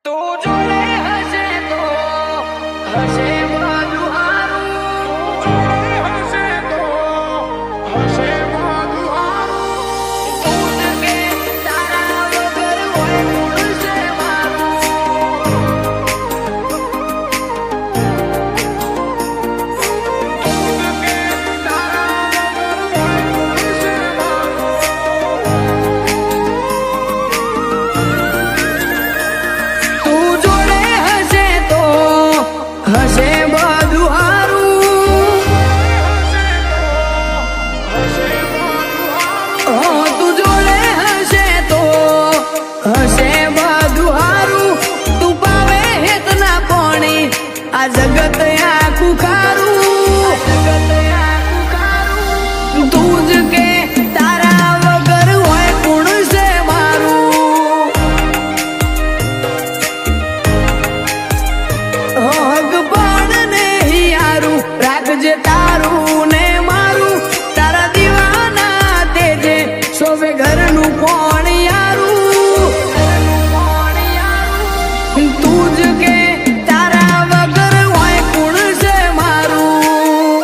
તો જોડે હશે તો હશે બધું હારું, જોડે હશે તો હશે બધું હારું. તું જ કે તારા વગર હોય કોણ છે મારું, તું જ કે તારા વગર હોય કોણ છે હશે બધું હારું. તું જોડે હશે તો હશે બધું હારું. તું પાવે હેતના પાણી આ જગત આખું ખારું. તું જ કે તારા વગર હોય કોણ છે મારું, હક પણ ને હિયારું રાખજે તારું ને મારું. તારા દીવાના તેજે શોભે ઘરનું કોણ યારું. તું જ કે તારા વગર હોય કોણ છે મારું,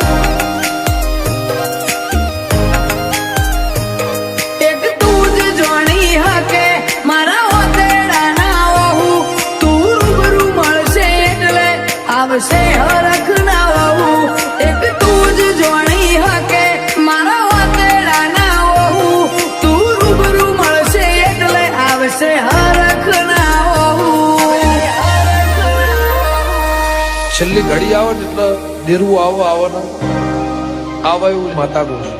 એક તું જ જોણી હકે મારા ઓતેડા ના વહુ. તું રૂબરૂ મળશે એટલે આવશે હરખ ના વહુ. એક તું જ જોણી હકે મારા વાતેડા ના વહુ. તું રૂબરૂ મળશે એટલે આવશે હરખ ના વહુ. છેલ્લી ઘડી આવે ને એટલે દેરવું આવે ને આવે એવું માતા કહું છું.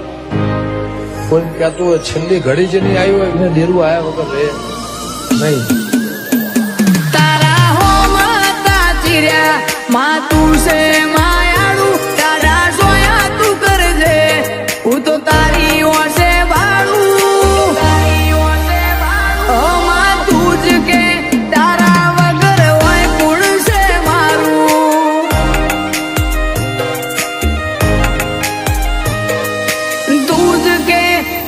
કોઈ કહેતું હોય છેલ્લી ઘડી જે નહીં આવી હોય એને દેરવું આવ્યા વગર રહે નહીં. તારા હો માતા ચીર્યા માં તું છે માયાળું. તારા સોયા તું કરજે હું તો તારી ઓસે ભાડું. હો માં તું જ કે તારા વગર હોય કોણ છે મારું, તું જ કે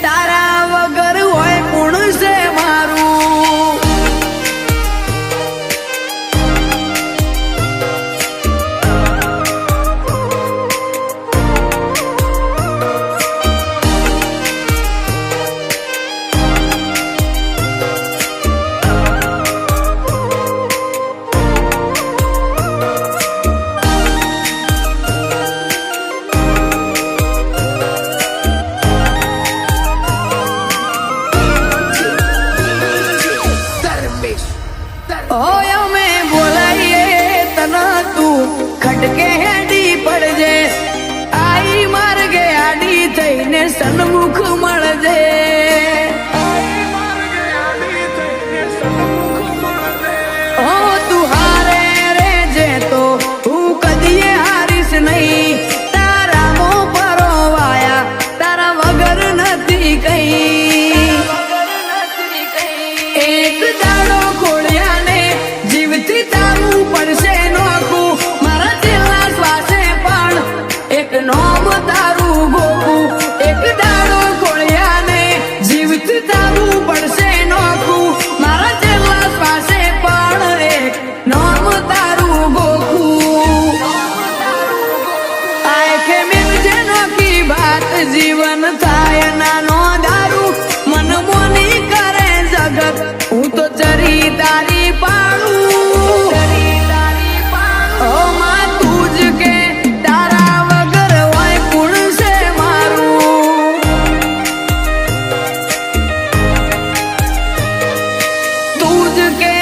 તારા વગર હોય કોણ છે મારું. હોય અમે બોલાઈએ તને તું ખટકે હેડી પડજે. આઈ માર્ગે આડી થઈને સન્મુખ મળજે. હો તું હારે રેજે તો હું કદીએ હારીશ નહીં. તારા મો પરોવાયા તારા વગર નથી કઈ. એક દાડો ખોળ્યા ને જીવથી તારું પડશે નોખું. મારા છેલ્લા શ્વાસે પણ એક નોમ તારું ગોખું. એક દાડો ખોળ્યા ને જીવથી તારું પડશે નોખું. મારા છેલ્લા શ્વાસે પણ એક નોમ તારું ગોખું. આંખે મેલજે નોખી વાત જીવન થાય નાનો દારૂ. મન મોની કરે જગત હું તો ચરી તારી પાડું. ઓ માં તું જ કે તારા વગર હોય કોણ છે મારું, તું જ કે